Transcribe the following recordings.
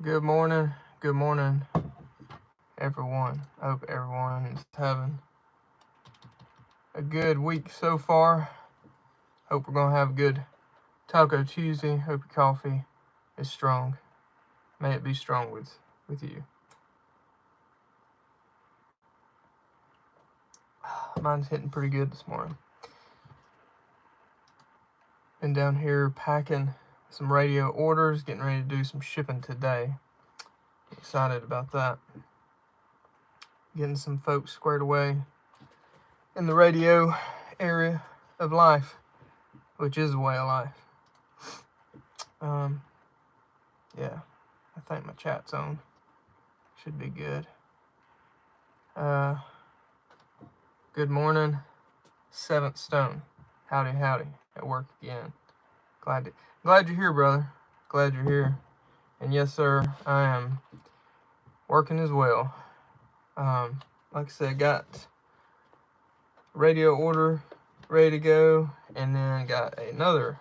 Good morning, everyone. I hope everyone is having a good week so far. Hope we're gonna have a good Taco Tuesday. Hope your coffee is strong. May it be strong with you. Mine's hitting pretty good this morning. Been down here packing some radio orders, getting ready to do some shipping today. Excited about that. Getting some folks squared away in the radio area of life, which is a way of life. Yeah, I think my chat's on. Should be good. Good morning, Seventh Stone. Howdy, howdy. At work again. Glad you're here, brother. Glad you're here. And yes, sir, I am working as well. Like I said, got radio order ready to go, and then got another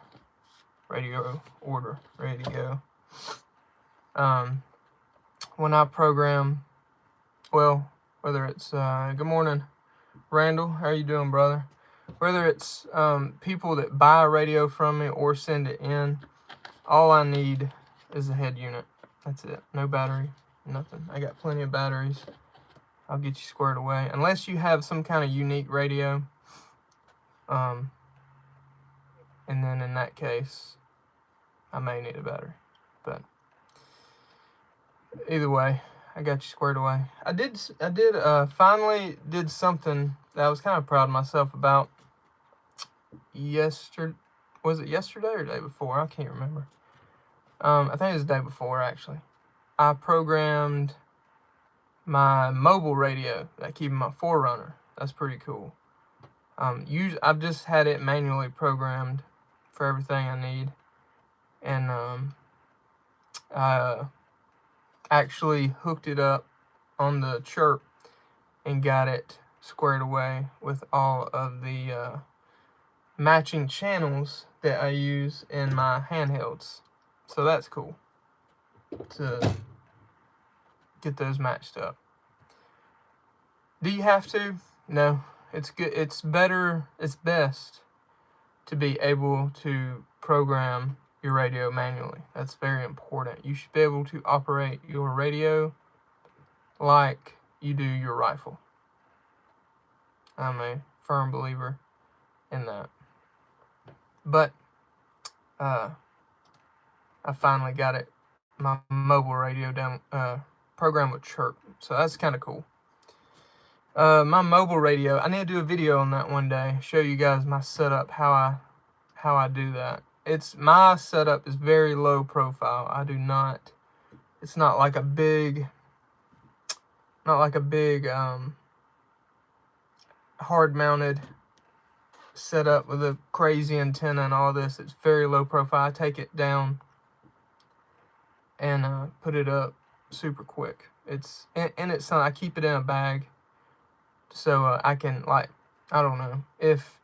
radio order ready to go. When I program, well, whether it's good morning, Randall, how you doing, brother? Whether it's people that buy a radio from me or send it in, all I need is a head unit. That's it. No battery, nothing. I got plenty of batteries. I'll get you squared away. Unless you have some kind of unique radio. And then in that case, I may need a battery. But either way, I got you squared away. I did finally did something that I was kind of proud of myself about. Was it yesterday or the day before? I can't remember. I think it was the day before, actually. I programmed my mobile radio that I keep in my Forerunner. That's pretty cool. I've just had it manually programmed for everything I need. And I actually hooked it up on the chirp and got it squared away with all of the matching channels that I use in my handhelds. So that's cool to get those matched up. Do you have to? No. It's good. It's best to be able to program your radio manually. That's very important. You should be able to operate your radio like you do your rifle. I'm a firm believer in that. But I finally got my mobile radio down programmed with chirp. So that's kind of cool. My mobile radio, I need to do a video on that one day. Show you guys my setup, how I do that. My setup is very low profile. It's not like a big hard mounted setup with a crazy antenna and all this. It's very low profile. I take it down and put it up super quick. I keep it in a bag so I can, like, I don't know, if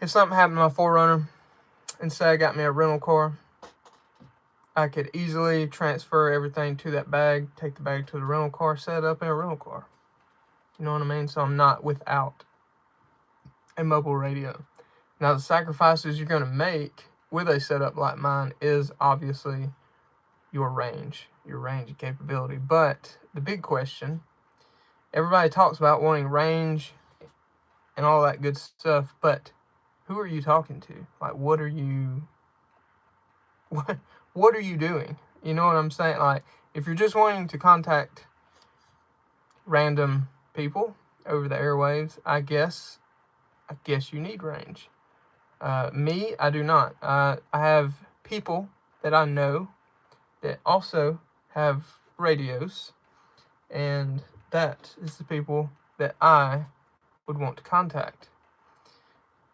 something happened to my Forerunner and say I got me a rental car, I could easily transfer everything to that bag, take the bag to the rental car, set it up in a rental car. You know what I mean? So I'm not without a mobile radio. Now, the sacrifices you're going to make with a setup like mine is obviously your range and capability. But the big question, everybody talks about wanting range and all that good stuff, but who are you talking to? Like, what are you doing? You know what I'm saying? Like, if you're just wanting to contact random people over the airwaves, I guess you need range. Me, I do not. I have people that I know that also have radios, and that is the people that I would want to contact.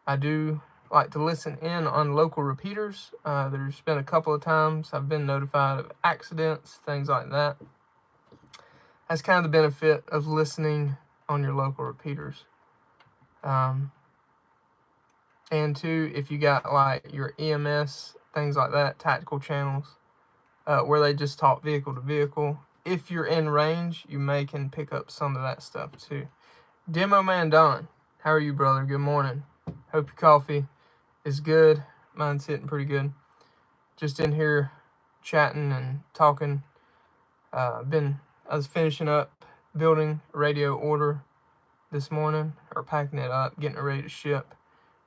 I do like to listen in on local repeaters. There's been a couple of times I've been notified of accidents, things like that. That's kind of the benefit of listening on your local repeaters. And two, if you got like your EMS, things like that, tactical channels, where they just talk vehicle to vehicle. If you're in range, you can pick up some of that stuff too. Demo Man Don, how are you, brother? Good morning. Hope your coffee is good. Mine's hitting pretty good. Just in here chatting and talking. I was finishing up building a radio order this morning, or packing it up, getting it ready to ship.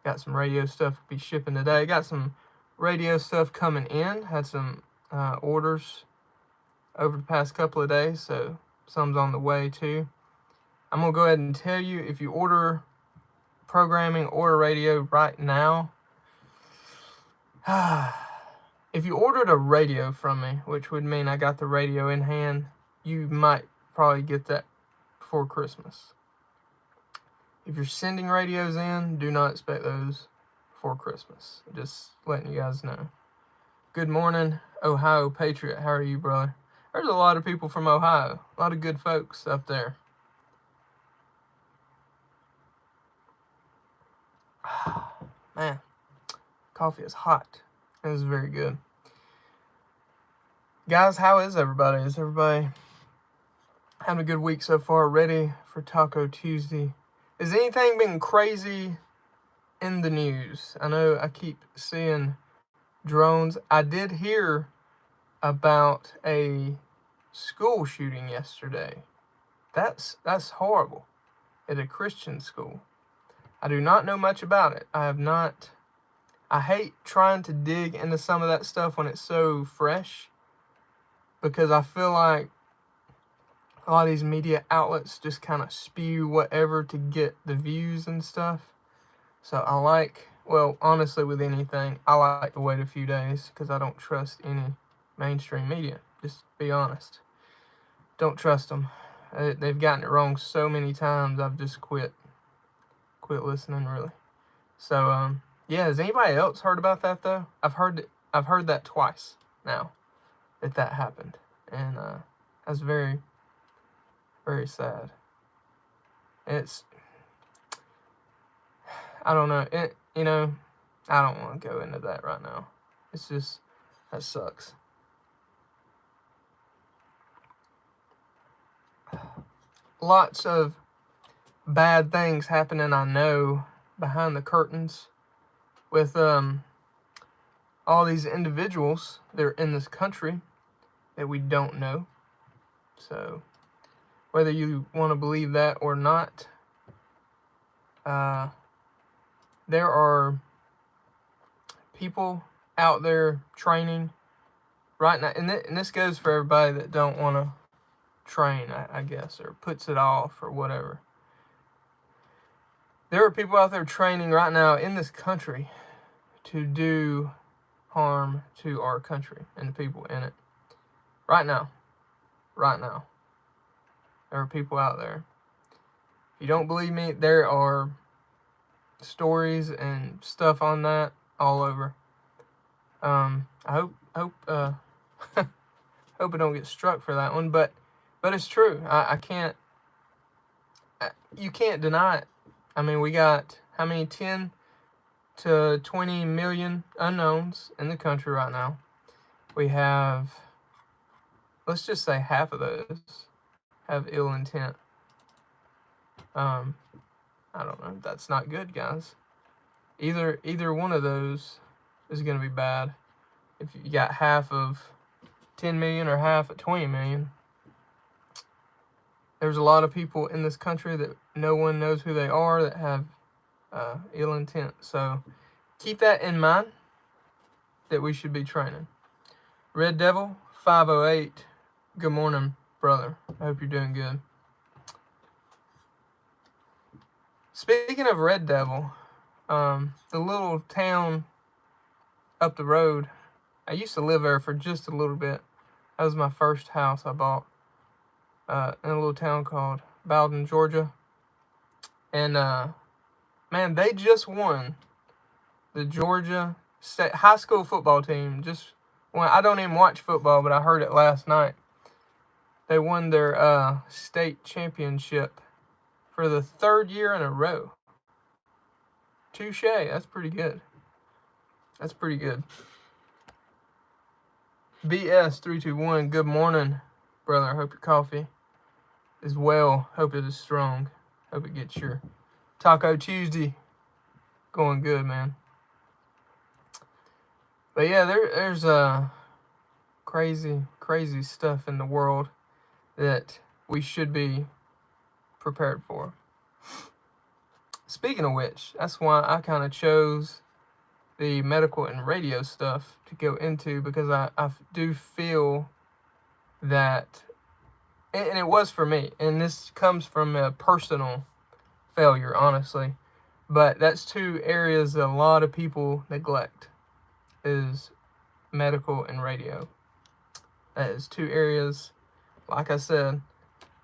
Got some radio stuff to be shipping today. Got some radio stuff coming in. Had some orders over the past couple of days, so some's on the way too. I'm going to go ahead and tell you, if you order programming, order radio right now, if you ordered a radio from me, which would mean I got the radio in hand, you might probably get that before Christmas. If you're sending radios in, do not expect those before Christmas. Just letting you guys know. Good morning, Ohio Patriot. How are you, brother? There's a lot of people from Ohio. A lot of good folks up there. Man, coffee is hot. It is very good. Guys, how is everybody? Is everybody having a good week so far? Ready for Taco Tuesday? Has anything been crazy in the news? I know I keep seeing drones. I did hear about a school shooting yesterday. That's horrible. At a Christian school. I do not know much about it. I hate trying to dig into some of that stuff when it's so fresh, because I feel like a lot of these media outlets just kind of spew whatever to get the views and stuff. So honestly, with anything, I like to wait a few days, because I don't trust any mainstream media. Just be honest. Don't trust them. They've gotten it wrong so many times, I've just quit listening, really. So, yeah, has anybody else heard about that, though? I've heard that twice now, that happened. And that's very, very sad. I don't know. I don't want to go into that right now. It's just, that sucks. Lots of bad things happening, I know, behind the curtains with all these individuals that are in this country that we don't know. So whether you want to believe that or not, there are people out there training right now, and this goes for everybody that don't want to train, I guess, or puts it off or whatever. There are people out there training right now in this country to do harm to our country and the people in it. Right now. There are people out there. If you don't believe me, there are stories and stuff on that all over. I hope hope I don't get struck for that one, but it's true. You can't deny it. I mean, we got how many 10 to 20 million unknowns in the country right now. We have, let's just say, half of those have ill intent. I don't know. That's not good, guys. Either one of those is going to be bad. If you got half of 10 million or half of 20 million, there's a lot of people in this country that no one knows who they are that have ill intent. So keep that in mind, that we should be training. Red Devil 508, good morning, brother. I hope you're doing good. Speaking of Red Devil, the little town up the road, I used to live there for just a little bit. That was my first house I bought in a little town called Bowden, Georgia. And, man, they just won the Georgia State high school football team. I don't even watch football, but I heard it last night. They won their state championship for the third year in a row. Touche. That's pretty good. BS321, good morning, brother. Hope your coffee is well. Hope it is strong. Hope it gets your Taco Tuesday going good, man. But yeah, there's crazy stuff in the world that we should be prepared for. Speaking of which, that's why I kind of chose the medical and radio stuff to go into, because I do feel that, and it was for me, and this comes from a personal failure, honestly, but that's two areas that a lot of people neglect, is medical and radio. That is two areas, like I said,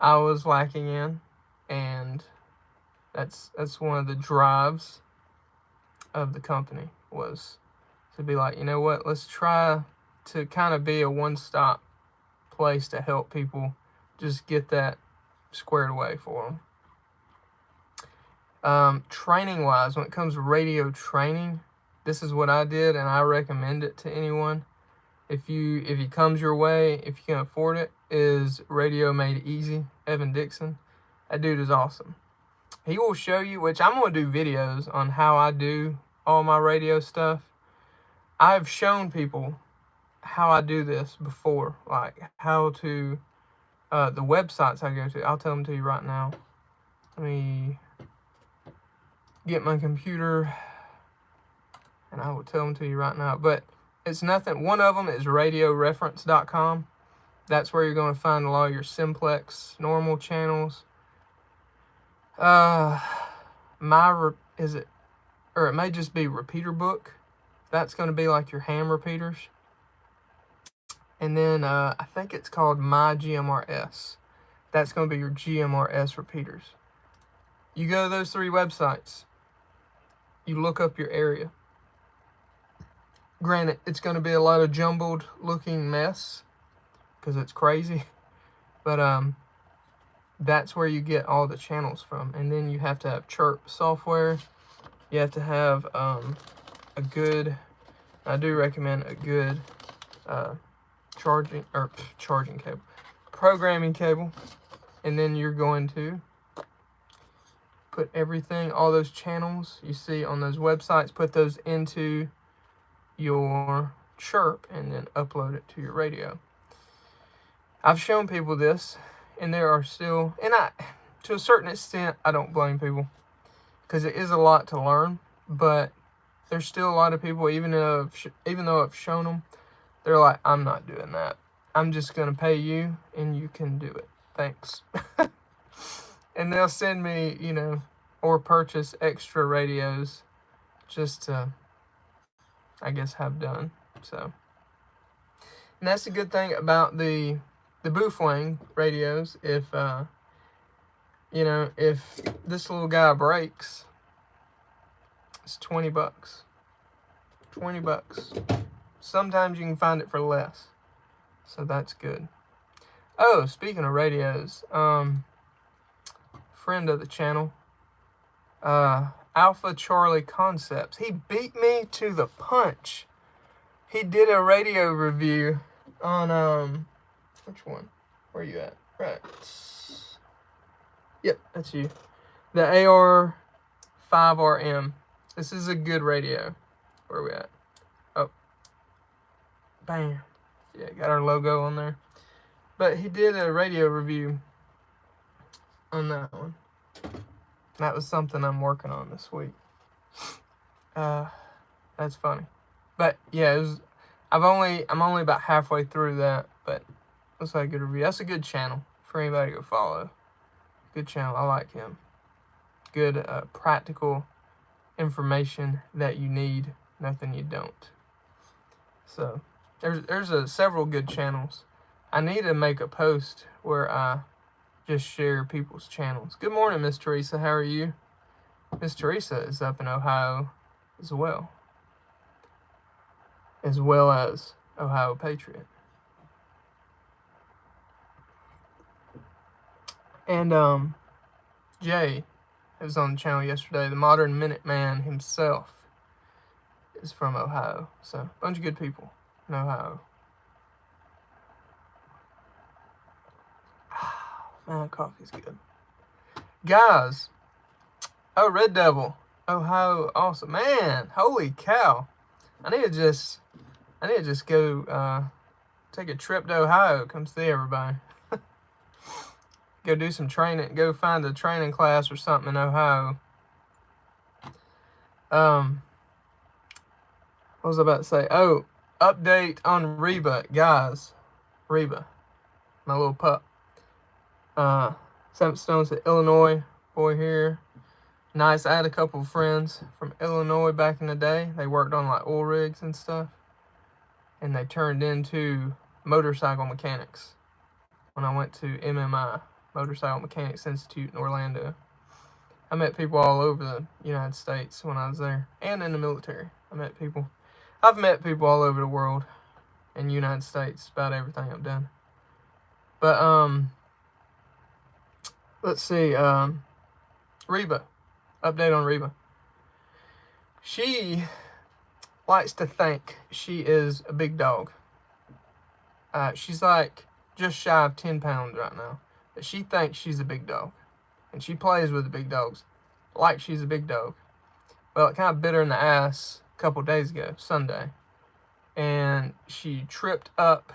I was lacking in, and that's one of the drives of the company, was to be like, you know what, let's try to kind of be a one-stop place to help people just get that squared away for them. Training wise, when it comes to radio training, this is what I did, and I recommend it to anyone. If it comes your way, if you can afford it, is Radio Made Easy, Evan Dixon. That dude is awesome. He will show you, which I'm going to do videos on how I do all my radio stuff. I've shown people how I do this before, like how to, the websites I go to. I'll tell them to you right now. Let me get my computer, and I will tell them to you right now. But it's nothing. One of them is radioreference.com. That's where you're going to find a lot of your simplex normal channels. It may just be Repeater Book. That's going to be like your ham repeaters. And then I think it's called My GMRS. That's going to be your GMRS repeaters. You go to those three websites. You look up your area. Granted, it's going to be a lot of jumbled looking mess, because it's crazy. But that's where you get all the channels from. And then you have to have Chirp software. You have to have a good, I do recommend a good charging cable, programming cable. And then you're going to put everything, all those channels you see on those websites, put those into your Chirp and then upload it to your radio. I've shown people this, and there are still, and to a certain extent, I don't blame people, because it is a lot to learn, but there's still a lot of people, even though I've shown them, they're like, I'm not doing that. I'm just going to pay you, and you can do it. Thanks. And they'll send me, or purchase extra radios just to, I guess, have done. So, and that's the good thing about the Boofwang radios. If if this little guy breaks, it's $20. $20. Sometimes you can find it for less, so that's good. Oh, speaking of radios, friend of the channel, Alpha Charlie Concepts, he beat me to the punch. He did a radio review on which one? Where are you at? Right. Yep, that's you. The AR5RM. This is a good radio. Where are we at? Oh. Bam. Yeah, got our logo on there. But he did a radio review on that one. That was something I'm working on this week. That's funny. But yeah, I'm only about halfway through that, but looks like a good review. That's a good channel for anybody to go follow. Good channel. I like him. Good practical information that you need, nothing you don't. So there's several good channels. I need to make a post where I just share people's channels. Good morning, Miss Teresa. How are you? Miss Teresa is up in Ohio as well as Ohio Patriot. And Jay was on the channel yesterday. The modern Minuteman himself is from Ohio. So a bunch of good people in Ohio. Man, coffee's good. Guys, oh, Red Devil. Ohio, awesome. Man, holy cow. I need to just go take a trip to Ohio. Come see everybody. Go do some training. Go find a training class or something in Ohio. What was I about to say? Oh, update on Reba, guys. Reba, my little pup. 7 Stones to Illinois boy here. Nice. I had a couple of friends from Illinois back in the day. They worked on like oil rigs and stuff, and they turned into motorcycle mechanics when I went to MMI, Motorcycle Mechanics Institute in Orlando. I met people all over the United States when I was there, and in the military. I've met people all over the world in the United States, about everything I've done. But let's see, Reba, update on Reba. She likes to think she is a big dog. She's like just shy of 10 pounds right now, but she thinks she's a big dog, and she plays with the big dogs like she's a big dog. Well, it kind of bit her in the ass a couple days ago, Sunday, and she tripped up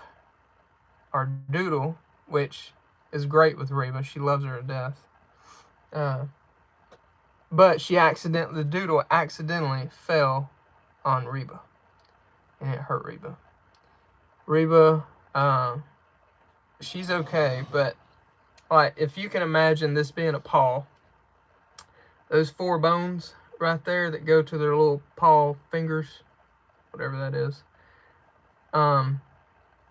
our Doodle, which is great with Reba. She loves her to death. But the Doodle accidentally fell on Reba, and it hurt Reba. Reba, she's okay, but like, if you can imagine this being a paw, those 4 bones right there that go to their little paw fingers, whatever that is,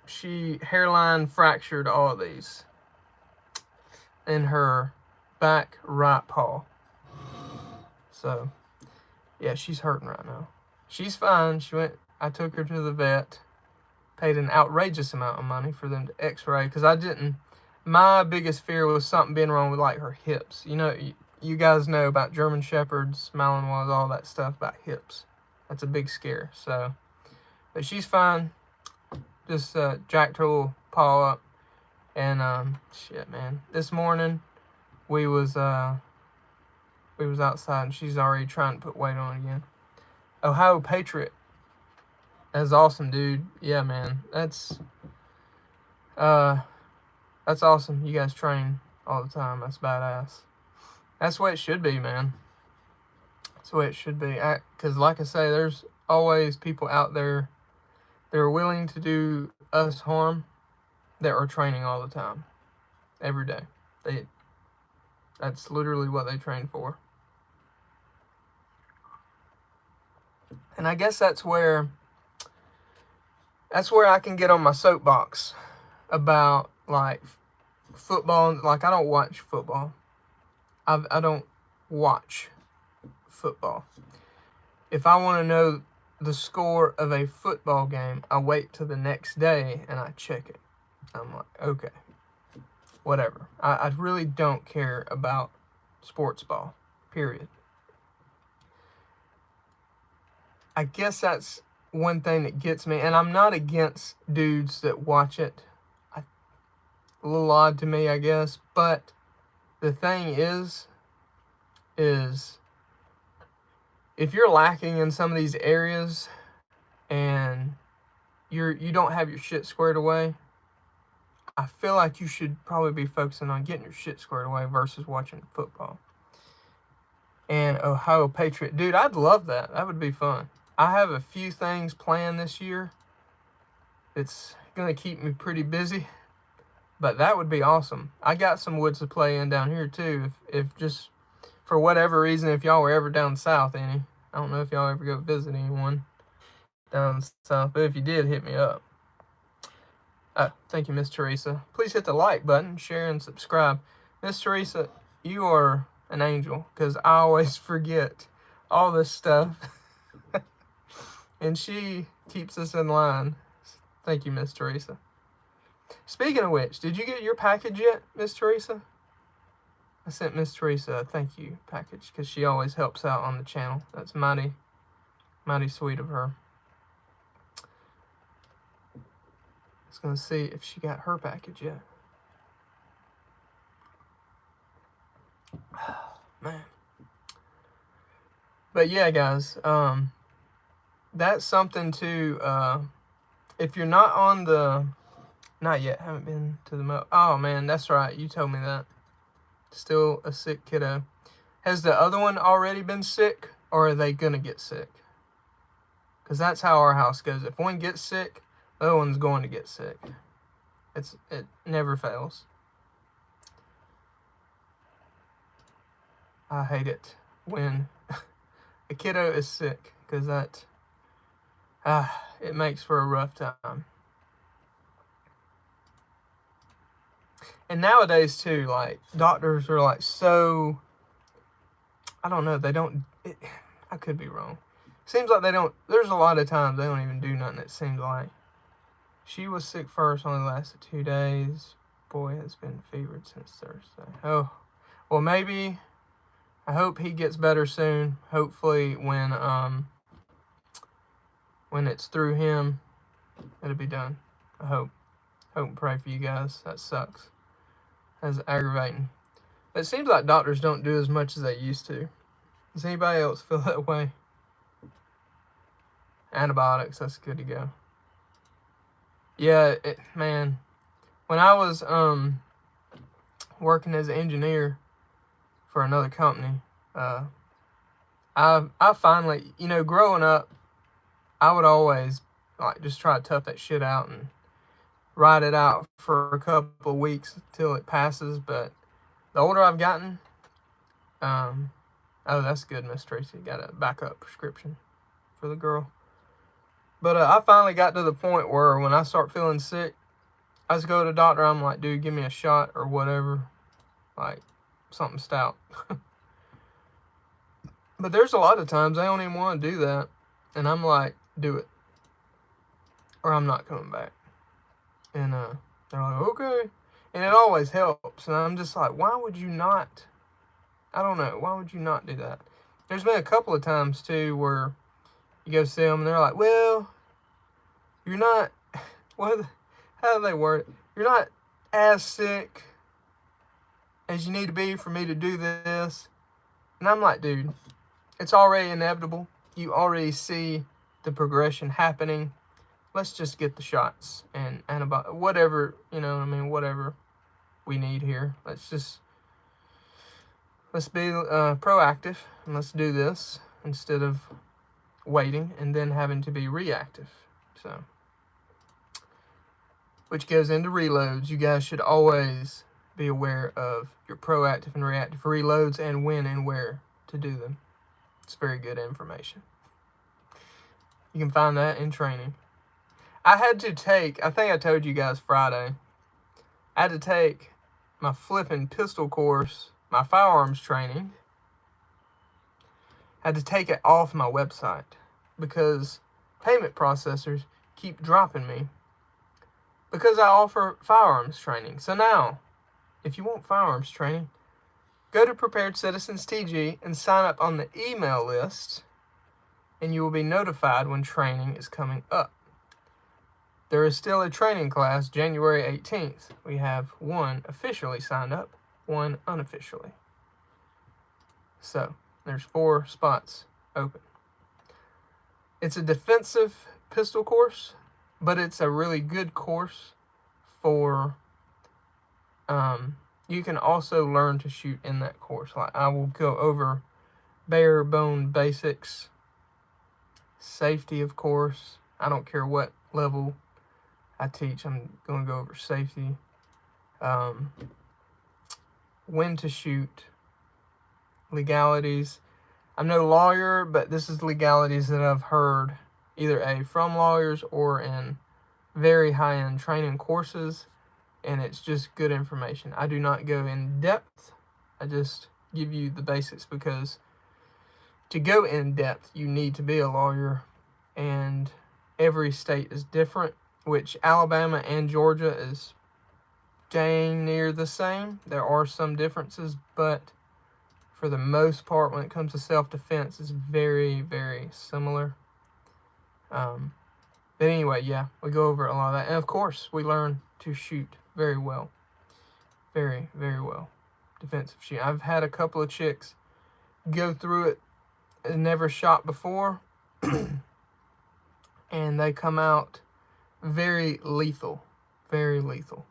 she hairline fractured all of these in her back right paw. So yeah, she's hurting right now. She's fine. I took her to the vet, paid an outrageous amount of money for them to x-ray, because my biggest fear was something being wrong with like her hips. You know, you guys know about German Shepherds, Malinois, all that stuff about hips. That's a big scare. So, but she's fine. Just jacked her little paw up, and shit, man. This morning we was outside, and she's already trying to put weight on again. Ohio Patriot. That's awesome, dude. Yeah, man. That's awesome. You guys train all the time. That's badass. That's the way it should be, man. That's the way it should be. Because like I say, there's always people out there that are willing to do us harm that are training all the time. Every day. That's literally what they train for. And I guess that's where I can get on my soapbox about like football. Like, I don't watch football. I don't watch football. If I want to know the score of a football game, I wait till the next day and I check it. I'm like, okay, whatever. I really don't care about sports ball, period. I guess that's one thing that gets me, and I'm not against dudes that watch it. A little odd to me, I guess, but the thing is if you're lacking in some of these areas and you don't have your shit squared away, I feel like you should probably be focusing on getting your shit squared away versus watching football. And Ohio Patriot, dude, I'd love that. That would be fun. I have a few things planned this year. It's gonna keep me pretty busy, but that would be awesome. I got some woods to play in down here too. If just for whatever reason, if y'all were ever down south any, I don't know if y'all ever go visit anyone down south, but if you did, hit me up. Thank you, Miss Teresa. Please hit the like button, share, and subscribe. Miss Teresa, you are an angel, because I always forget all this stuff. And she keeps us in line. Thank you, Miss Teresa. Speaking of which, did you get your package yet, Miss Teresa? I sent Miss Teresa a thank you package, because she always helps out on the channel. That's mighty, mighty sweet of her. I was going to see if she got her package yet. Man. But yeah, guys, that's something to, if you're not on the, not yet, haven't been to the, oh man, that's right, you told me that. Still a sick kiddo. Has the other one already been sick, or are they gonna get sick? Because that's how our house goes. If one gets sick, the other one's going to get sick. It never fails. I hate it when a kiddo is sick, because it makes for a rough time. And nowadays too, like, doctors are like so, I don't know, they don't, I could be wrong. Seems like they don't, there's a lot of times they don't even do nothing, it seems like. She was sick first, only lasted 2 days. Boy has been fevered since Thursday. Oh, well maybe, I hope he gets better soon. Hopefully when it's through him, it'll be done. I hope and pray for you guys. That sucks. That's aggravating. But it seems like doctors don't do as much as they used to. Does anybody else feel that way? Antibiotics, that's good to go. Yeah, man. When I was working as an engineer for another company, I finally, growing up, I would always like just try to tough that shit out and ride it out for a couple of weeks till it passes. But the older I've gotten, oh, that's good, Miss Tracy. Got a backup prescription for the girl. But I finally got to the point where when I start feeling sick, I just go to the doctor. I'm like, dude, give me a shot or whatever, like something stout. But there's a lot of times I don't even want to do that, and I'm like, do it, or I'm not coming back. And they're like, okay, and it always helps. And I'm just like, why would you not? I don't know. Why would you not do that? There's been a couple of times too where you go see them and they're like, well, you're not. How do they word it? You're not as sick as you need to be for me to do this. And I'm like, dude, it's already inevitable. You already see the progression happening. Let's just get the shots and antibiotics, whatever, whatever we need here. Let's be proactive and let's do this instead of waiting and then having to be reactive. So, which goes into reloads. You guys should always be aware of your proactive and reactive reloads and when and where to do them. It's very good information. You can find that in training. I had to take, I think I told you guys Friday, I had to take my flipping pistol course, my firearms training. I had to take it off my website because payment processors keep dropping me because I offer firearms training. So now, if you want firearms training, go to Prepared Citizens TG and sign up on the email list, and you will be notified when training is coming up. There is still a training class January 18th. We have one officially signed up, one unofficially. So, there's 4 spots open. It's a defensive pistol course, but it's a really good course for, you can also learn to shoot in that course. Like, I will go over bare bone basics, safety, of course. I don't care what level I teach, I'm going to go over safety, when to shoot, legalities. I'm no lawyer, but this is legalities that I've heard either from lawyers or in very high-end training courses, and it's just good information. I do not go in depth. I just give you the basics because to go in depth, you need to be a lawyer, and every state is different, which Alabama and Georgia is dang near the same. There are some differences, but for the most part, when it comes to self-defense, it's very, very similar. But anyway, yeah, we go over a lot of that. And of course, we learn to shoot very well. Very, very well. defensive shooting. I've had a couple of chicks go through it and never shot before, and they come out very lethal. Very lethal.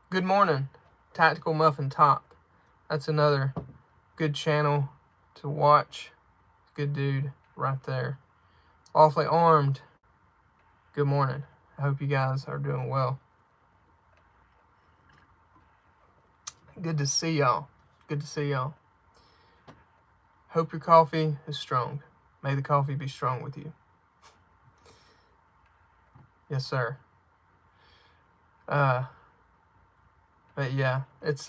Good morning, Tactical Muffin Top. That's another good channel to watch. Good dude right there. Awfully Armed. Good morning. I hope you guys are doing well. Good to see y'all. Good to see y'all. Hope your coffee is strong. May the coffee be strong with you. Yes, sir. But yeah, it's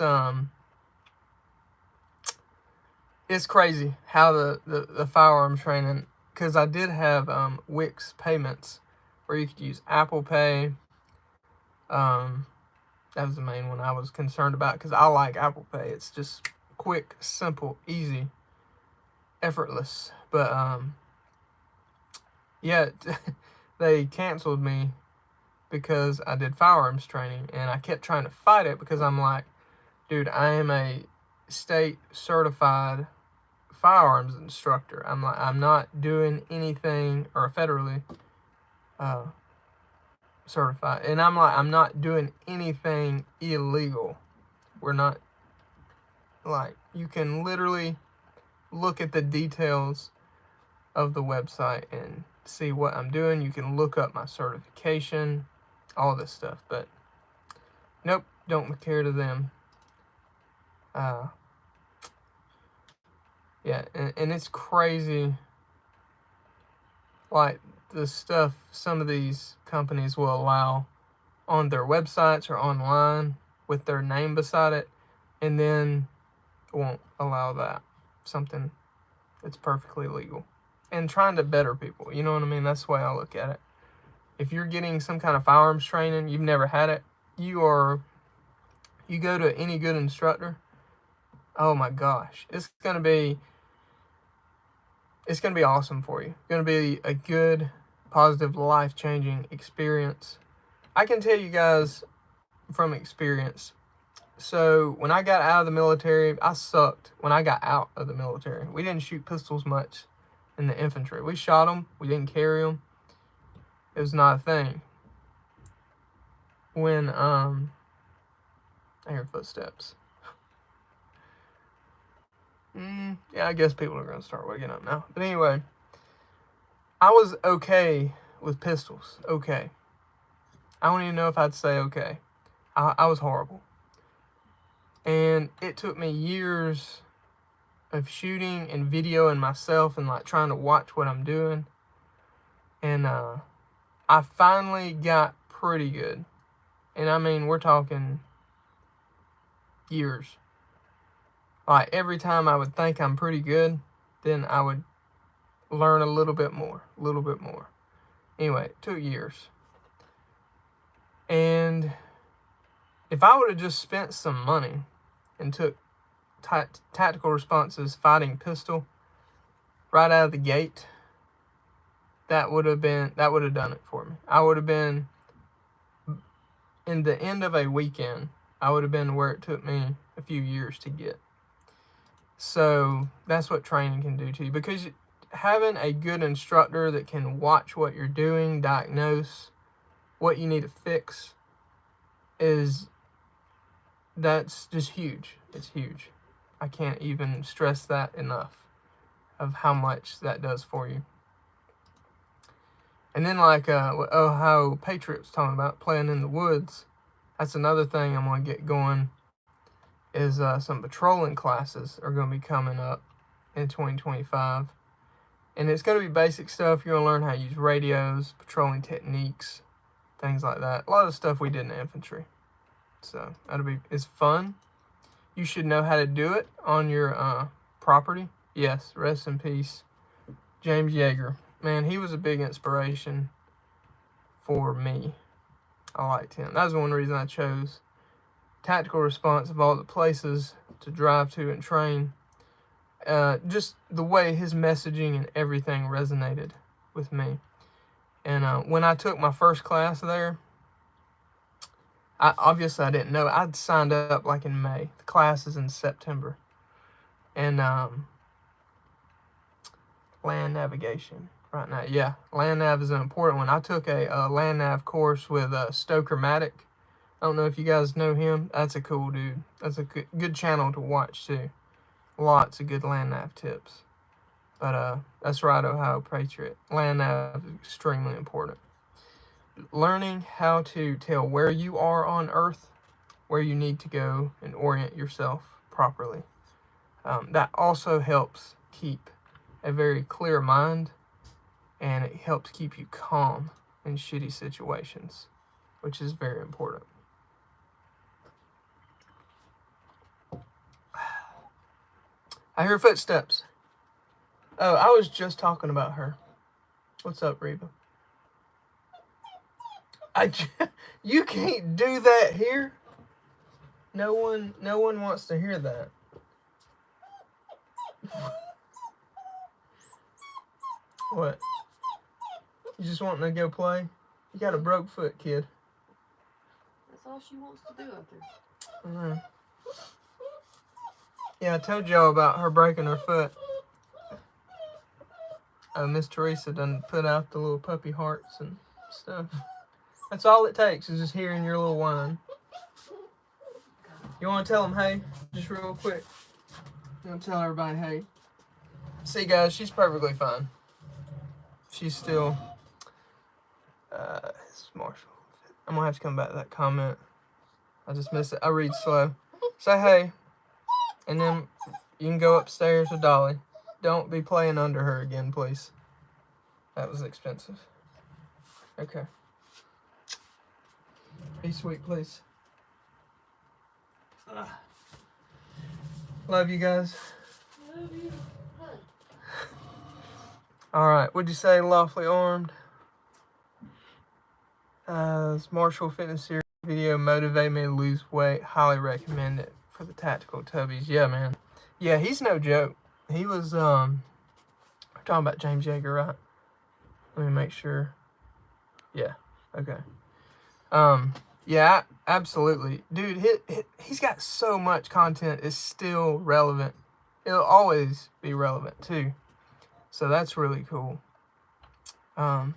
crazy how the firearm training, because I did have Wix payments where you could use Apple Pay. That was the main one I was concerned about, because I like Apple Pay. It's just quick, simple, easy, effortless. But yeah, they canceled me because I did firearms training, and I kept trying to fight it because I'm like, dude, I am a state certified firearms instructor. I'm like, I'm not doing anything, or federally certified, and I'm like, I'm not doing anything illegal. We're not, like, you can literally look at the details of the website and see what I'm doing. You can look up my certification, all this stuff, but nope, don't care to them. Yeah, and it's crazy, like, the stuff some of these companies will allow on their websites or online with their name beside it, and then won't allow that, something that's perfectly legal, and trying to better people. You know what I mean? That's the way I look at it. If you're getting some kind of firearms training, you've never had it, you go to any good instructor, oh my gosh, it's gonna be awesome for you. It's gonna be a good, positive, life-changing experience. I can tell you guys from experience. So when I got out of the military, I sucked when I got out of the military. We didn't shoot pistols much in the infantry. We shot them. We didn't carry them. It was not a thing. When, I hear footsteps. Yeah, I guess people are going to start waking up now. But anyway, I was okay with pistols. Okay. I don't even know if I'd say okay. I was horrible. And it took me years of shooting and videoing myself and, like, trying to watch what I'm doing. And I finally got pretty good. And I mean, we're talking years. Like, every time I would think I'm pretty good, then I would learn a little bit more. Anyway, it took years. And if I would have just spent some money and took Tactical Response's fighting pistol right out of the gate, that would have done it for me. I would have been, in the end of a weekend, I would have been where it took me a few years to get. So that's what training can do to you, because having a good instructor that can watch what you're doing, diagnose what you need to fix, that's just huge. It's huge. I can't even stress that enough, of how much that does for you. And then, like, Ohio Patriots talking about playing in the woods, that's another thing I'm going to get going, is some patrolling classes are going to be coming up in 2025. And it's going to be basic stuff. You're going to learn how to use radios, patrolling techniques, things like that. A lot of stuff we did in the infantry. So it's fun. You should know how to do it on your property. Yes, rest in peace, James Yeager. Man, he was a big inspiration for me. I liked him. That was one reason I chose Tactical Response of all the places to drive to and train. Just the way his messaging and everything resonated with me. And when I took my first class there, Obviously I didn't know. I'd signed up like in May. The class is in September. And land navigation right now. Yeah, land nav is an important one. I took a land nav course with Stoker Matic. I don't know if you guys know him. That's a cool dude. That's a good channel to watch too. Lots of good land nav tips. But that's right, Ohio Patriot. Land nav is extremely important. Learning how to tell where you are on Earth, where you need to go, and orient yourself properly. That also helps keep a very clear mind, and it helps keep you calm in shitty situations, which is very important. I hear footsteps. Oh, I was just talking about her. What's up, Reba? You can't do that here. No one wants to hear that. What? You just wanting to go play? You got a broke foot, kid. That's all she wants to do out there. Mm-hmm. Yeah, I told y'all about her breaking her foot. Miss Teresa done put out the little puppy hearts and stuff. That's all it takes is just hearing your little whine. You want to tell them hey? Just real quick. You want to tell everybody hey? See, guys, she's perfectly fine. She's still... it's Marshall. I'm going to have to come back to that comment. I just missed it. I read slow. Say hey. And then you can go upstairs with Dolly. Don't be playing under her again, please. That was expensive. Okay. Be sweet, please. Love you guys. Love you. Alright, what'd you say, lawfully armed? This Marshall Fitness Series video motivated me to lose weight. Highly recommend it for the tactical tubbies. Yeah, man. Yeah, he's no joke. He was, we're talking about James Yeager, right? Let me make sure. Yeah, okay. Yeah, absolutely. Dude, he's got so much content. It's still relevant. It'll always be relevant, too. So that's really cool. Let's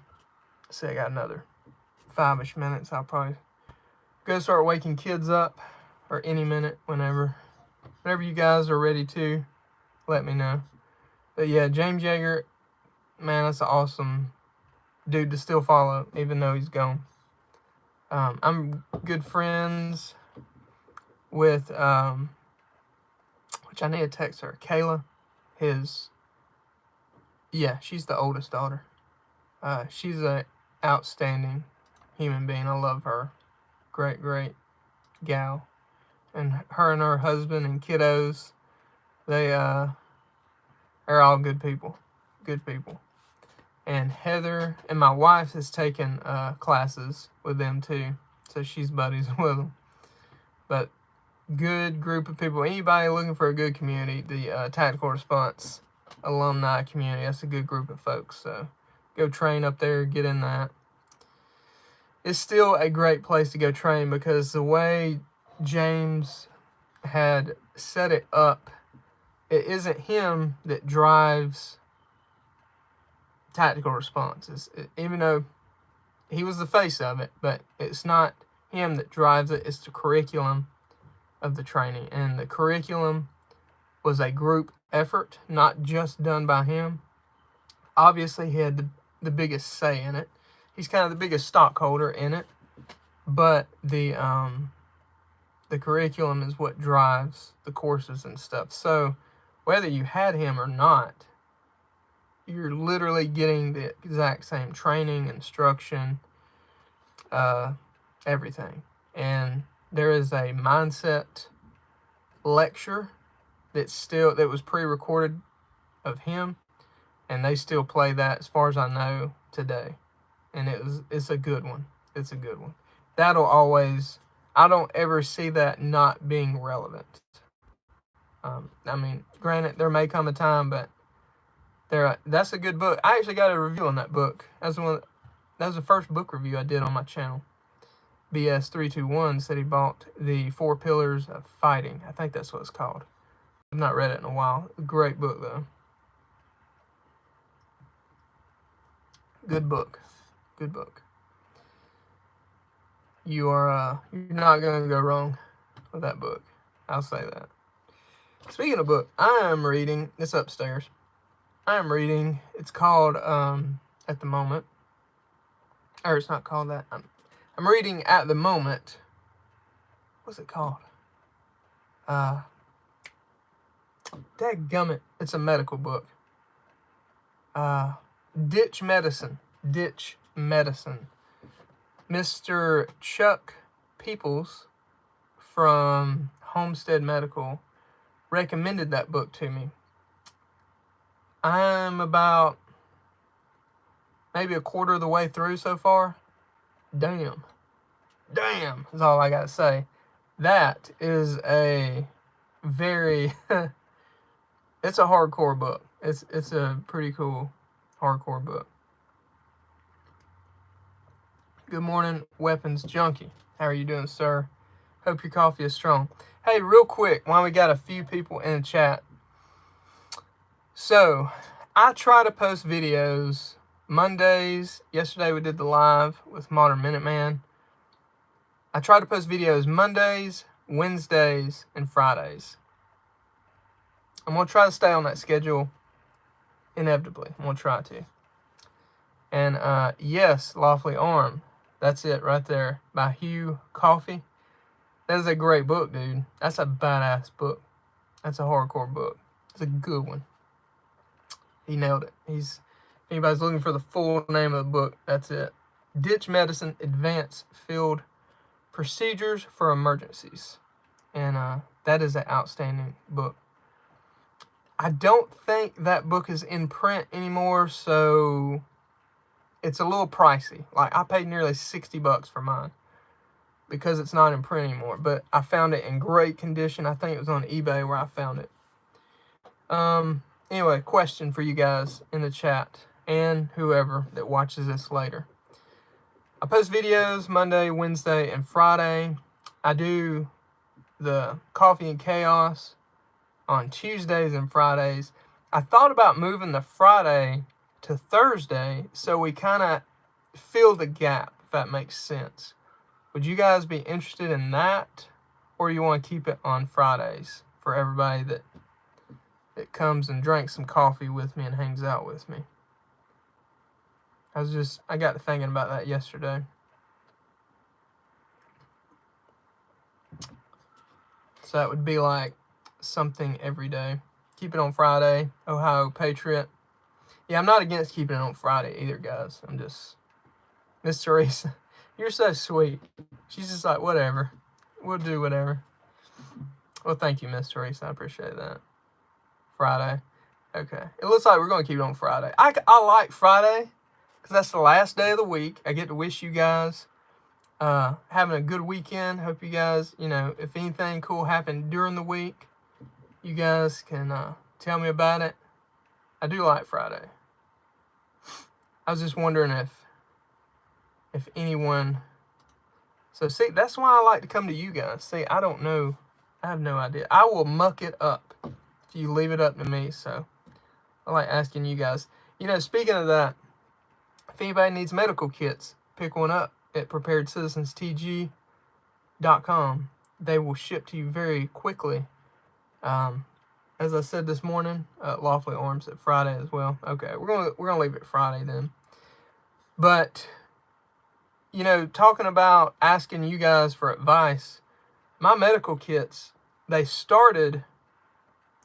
see, I got another 5-ish minutes. I'll probably go start waking kids up, or any minute, whenever you guys are ready to, let me know. But yeah, James Yeager, man, that's an awesome dude to still follow, even though he's gone. I'm good friends with, which I need to text her, Kayla, yeah, she's the oldest daughter. She's an outstanding human being. I love her. Great gal. And her husband and kiddos, they're all good people. Good people. And Heather and my wife has taken classes with them too. So she's buddies with them. But good group of people. Anybody looking for a good community, the Tactical Response alumni community, that's a good group of folks. So go train up there, get in that. It's still a great place to go train because the way James had set it up, it isn't him that drives Tactical Responses. Even though he was the face of it, but it's not him that drives it. It's the curriculum of the training. And the curriculum was a group effort, not just done by him. Obviously, he had the biggest say in it. He's kind of the biggest stockholder in it. But the curriculum is what drives the courses and stuff. So whether you had him or not, you're literally getting the exact same training, instruction, everything. And there is a mindset lecture that was pre-recorded of him, and they still play that, as far as I know, today. And it's a good one. It's a good one. That'll always, I don't ever see that not being relevant. I mean, granted, there may come a time, but that's a good book. I actually got a review on that book. That was the first book review I did on my channel. BS321 said he bought the 4 Pillars of Fighting. I think that's what it's called. I've not read it in a while. Great book, though. Good book. Good book. You're not going to go wrong with that book. I'll say that. Speaking of book, I am reading, it's upstairs. I am reading, it's called, at the moment, or it's not called that. I'm reading at the moment, what's it called? Dadgummit, it's a medical book. Ditch Medicine. Ditch Medicine. Mr. Chuck Peoples from Homestead Medical recommended that book to me. I'm about maybe a quarter of the way through so far. Damn is all I gotta say. That is a very it's a hardcore book. It's a pretty cool hardcore book. Good morning, Weapons Junkie. How are you doing, sir? Hope your coffee is strong. Hey, real quick, while we got a few people in the chat. So, I try to post videos Mondays. Yesterday we did the live with Modern Minuteman. I try to post videos Mondays, Wednesdays, and Fridays. I'm going to try to stay on that schedule inevitably. I'm going to try to. And yes, Lawfully Armed. That's it right there by Hugh Coffey. That is a great book, dude. That's a badass book. That's a hardcore book. It's a good one. He nailed it. If anybody's looking for the full name of the book, that's it. Ditch Medicine, Advanced Field Procedures for Emergencies. And that is an outstanding book. I don't think that book is in print anymore, so it's a little pricey. Like, I paid nearly $60 for mine because it's not in print anymore. But I found it in great condition. I think it was on eBay where I found it. Anyway, question for you guys in the chat and whoever that watches this later. I post videos Monday, Wednesday, and Friday. I do the Coffee and Chaos on Tuesdays and Fridays. I thought about moving the Friday to Thursday so we kind of fill the gap, if that makes sense. Would you guys be interested in that, or you want to keep it on Fridays for everybody that comes and drinks some coffee with me and hangs out with me? I got to thinking about that yesterday. So that would be like something every day. Keep it on Friday, Ohio Patriot. Yeah, I'm not against keeping it on Friday either, guys. I'm just... Miss Teresa, you're so sweet. She's just like, whatever. We'll do whatever. Well, thank you, Miss Teresa. I appreciate that. Friday. Okay. It looks like we're going to keep it on Friday. I like Friday because that's the last day of the week. I get to wish you guys having a good weekend. Hope you guys, if anything cool happened during the week, you guys can tell me about it. I do like Friday. I was just wondering if anyone... So, see, that's why I like to come to you guys. See, I don't know. I have no idea. I will muck it up if you leave it up to me. So, I like asking you guys. Speaking of that, if anybody needs medical kits, pick one up at preparedcitizenstg.com. They will ship to you very quickly. As I said this morning, Lawfully Armed at Friday as well. Okay, we're gonna leave it Friday then. But talking about asking you guys for advice, my medical kits, they started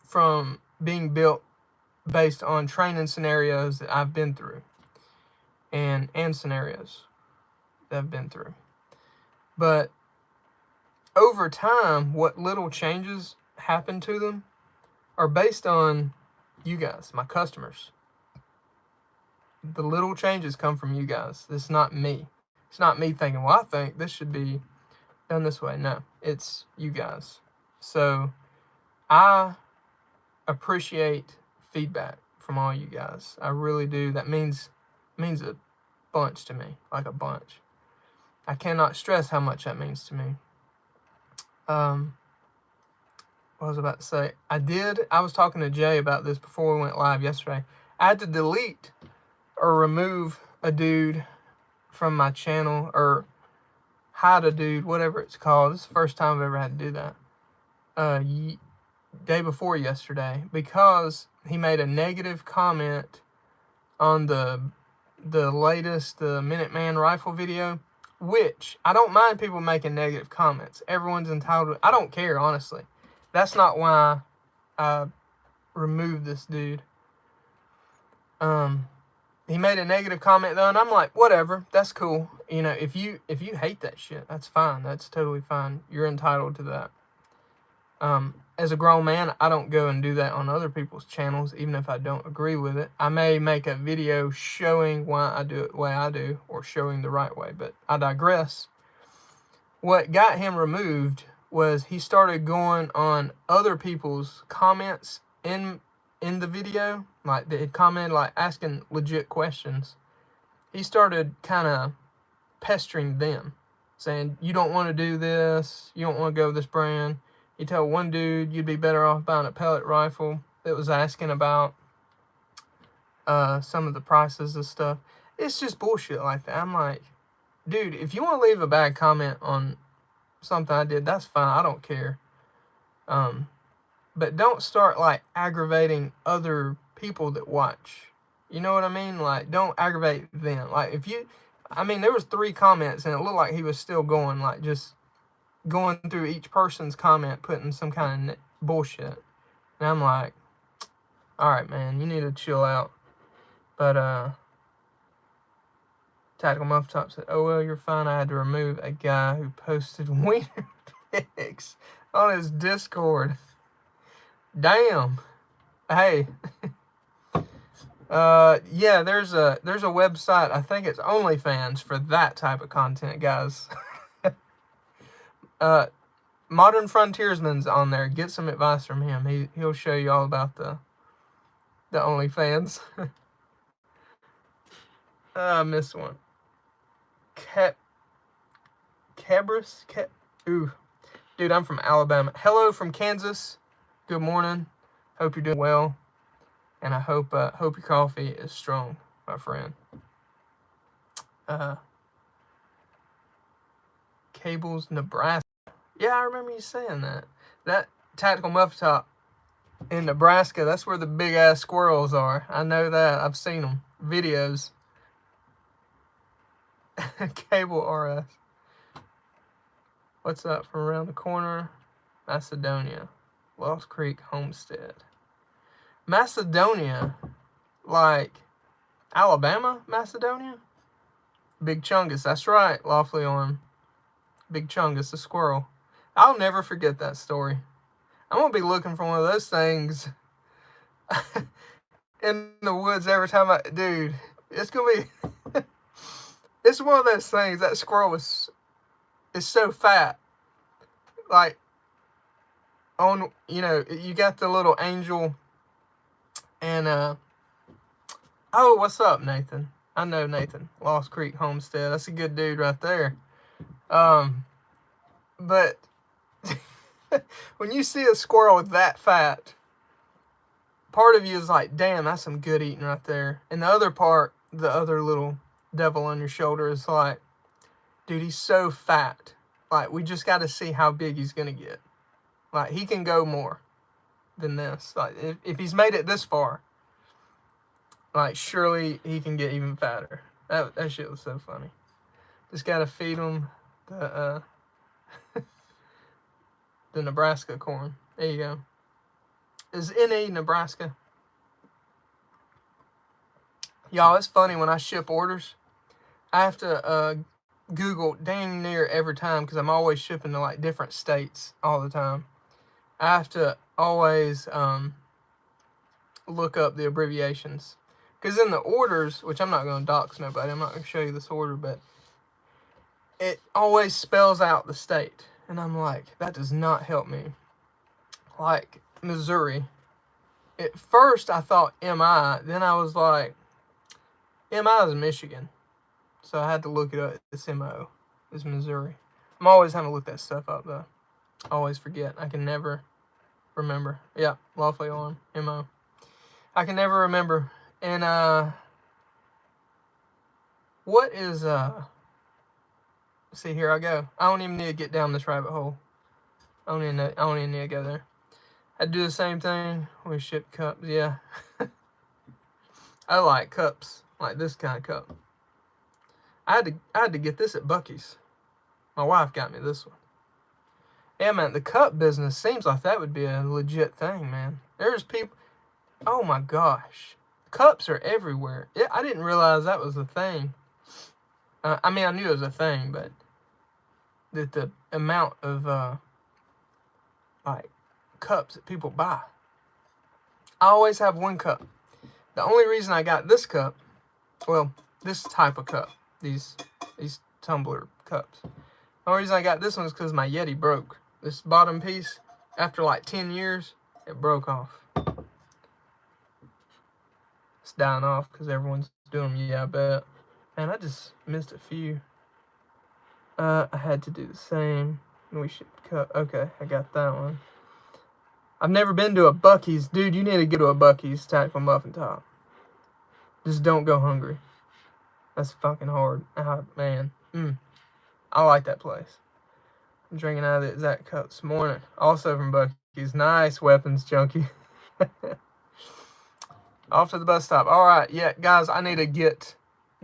from being built based on training scenarios that I've been through, and scenarios that I've been through. But over time, what little changes happen to them are based on you guys, my customers. The little changes come from you guys. It's not me. It's not me thinking, well, I think this should be done this way. No, it's you guys. So I appreciate feedback from all you guys. I really do. That means a bunch to me, like a bunch. I cannot stress how much that means to me. What was I about to say? I was talking to Jay about this before we went live yesterday. I had to delete or remove a dude from my channel, or hide a dude, whatever it's called. This is the first time I've ever had to do that. Day before yesterday, because he made a negative comment on the latest Minutemen rifle video, which I don't mind people making negative comments. Everyone's entitled. I don't care, honestly. That's not why I removed this dude. He made a negative comment though, and I'm like, whatever, that's cool. You know, if you hate that shit, that's fine. That's totally fine. You're entitled to that. As a grown man, I don't go and do that on other people's channels, even if I don't agree with it. I may make a video showing why I do it the way I do, or showing the right way, but I digress. What got him removed was he started going on other people's comments in the video, like they had commented, like asking legit questions. He started kind of pestering them, saying, you don't want to do this, you don't want to go with this brand. He told one dude you'd be better off buying a pellet rifle, that was asking about some of the prices and stuff. It's just bullshit like that. I'm like, dude, if you want to leave a bad comment on something I did, that's fine. I don't care. But don't start like aggravating other people that watch. You know what I mean? Like, don't aggravate them. Like, there was 3 comments and it looked like he was still going, like, just going through each person's comment, putting some kind of bullshit. And I'm like, all right, man, you need to chill out. But Tactical Muff Top said, oh well, you're fine. I had to remove a guy who posted wiener pics on his Discord. Damn. Hey. Yeah, there's a website, I think it's OnlyFans, for that type of content, guys. Modern Frontiersman's on there. Get some advice from him. He'll show you all about the OnlyFans. I missed one. Ooh. Dude, I'm from Alabama. Hello from Kansas. Good morning. Hope you're doing well. And I hope your coffee is strong, my friend. Cables, Nebraska. Yeah, I remember you saying that. That Tactical Muff Top in Nebraska, that's where the big ass squirrels are. I know that. I've seen them. Videos. Cable RS. What's up from around the corner? Macedonia. Lost Creek Homestead. Macedonia, like Alabama, Macedonia? Big Chungus, that's right, Lawfully Armed. Big Chungus, the squirrel. I'll never forget that story. I'm going to be looking for one of those things in the woods every time dude, it's going to be, it's one of those things, that squirrel is so fat. Like, you got the little angel. And, oh, what's up, Nathan? I know Nathan. Lost Creek Homestead. That's a good dude right there. But when you see a squirrel with that fat, part of you is like, damn, that's some good eating right there. And the other part, the other little devil on your shoulder is like, dude, he's so fat. Like, we just got to see how big he's going to get. Like, he can go more than this. Like, if he's made it this far, like, surely he can get even fatter. That shit was so funny. Just gotta feed him the the Nebraska corn. There you go. Is NE Nebraska? Y'all, it's funny when I ship orders, I have to Google dang near every time, because I'm always shipping to like different states all the time. I have to always look up the abbreviations, because in the orders, which I'm not going to dox nobody, I'm not going to show you this order, but it always spells out the state, and I'm like, that does not help me. Like Missouri, at first I thought MI, then I was like, MI is Michigan, so I had to look it up. It's MO. is Missouri. I'm always having to look that stuff up, though. I always forget. I can never remember. Yeah, lawfully armed. M.O. I can never remember. And, what is, see, here I go. I don't even need to get down this rabbit hole. I don't even need to go there. I do the same thing. We ship cups, yeah. I like cups, like this kind of cup. I had to get this at Buc-ee's. My wife got me this one. Yeah, man, the cup business seems like that would be a legit thing, man. There's people, oh my gosh. Cups are everywhere. Yeah, I didn't realize that was a thing. I mean, I knew it was a thing, but that the amount of, like, cups that people buy. I always have one cup. The only reason I got this cup, well, this type of cup, these tumbler cups. The only reason I got this one is because my Yeti broke. This bottom piece, after like 10 years, it broke off. It's dying off because everyone's doing them, yeah, I bet. Man, I just missed a few. I had to do the same. We should cut. Okay, I got that one. I've never been to a Buc-ee's. Dude, you need to go to a Buc-ee's Tactical Muffin Top. Just don't go hungry. That's fucking hard. Man. I like that place. I'm drinking out of the exact cup this morning. Also from Buc-ee's. Nice weapons, junkie. Off to the bus stop. Alright, yeah, guys, I need to get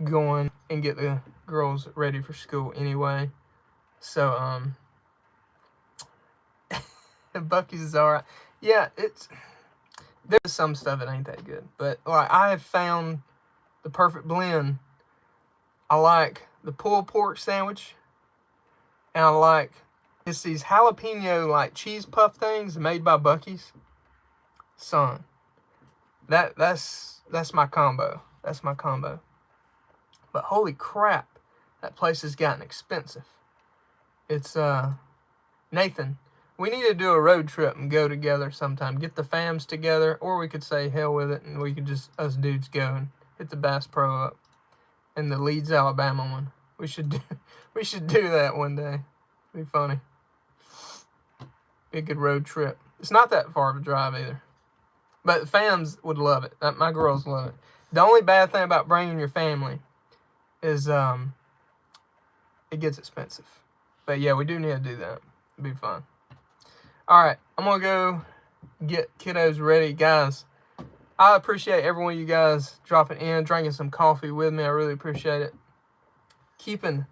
going and get the girls ready for school anyway. So, Buc-ee's is alright. Yeah, there's some stuff that ain't that good. But, like, I have found the perfect blend. I like the pulled pork sandwich. And I like, it's these jalapeno, like, cheese puff things made by Buc-ee's. Son. That's my combo. That's my combo. But holy crap, that place has gotten expensive. It's, Nathan, we need to do a road trip and go together sometime. Get the fams together, or we could say hell with it, and we could just, us dudes, go and hit the Bass Pro up. And the Leeds, Alabama one. We should do that one day. It'd be funny. Be a good road trip. It's not that far of a drive either. But the fams would love it. My girls love it. The only bad thing about bringing your family is it gets expensive. But yeah, we do need to do that. It'd be fun. Alright, I'm going to go get kiddos ready. Guys, I appreciate every one of you guys dropping in, drinking some coffee with me. I really appreciate it. Keeping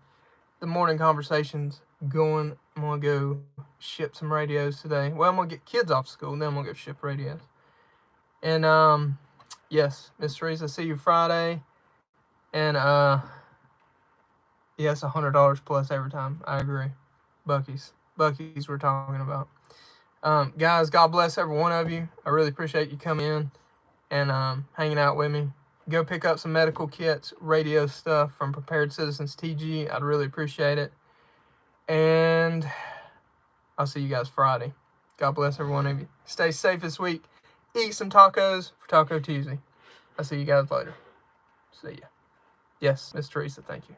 the morning conversations going. I'm going to go ship some radios today. Well, I'm going to get kids off school, and then I'm going to go ship radios. And, yes, Miss Teresa, see you Friday. And, yes, $100 plus every time. I agree. Buc-ee's we're talking about. Guys, God bless every one of you. I really appreciate you coming in and hanging out with me. Go pick up some medical kits, radio stuff from Prepared Citizens TG. I'd really appreciate it. And I'll see you guys Friday. God bless every one of you. Stay safe this week. Eat some tacos for Taco Tuesday. I'll see you guys later. See ya. Yes, Miss Teresa, thank you.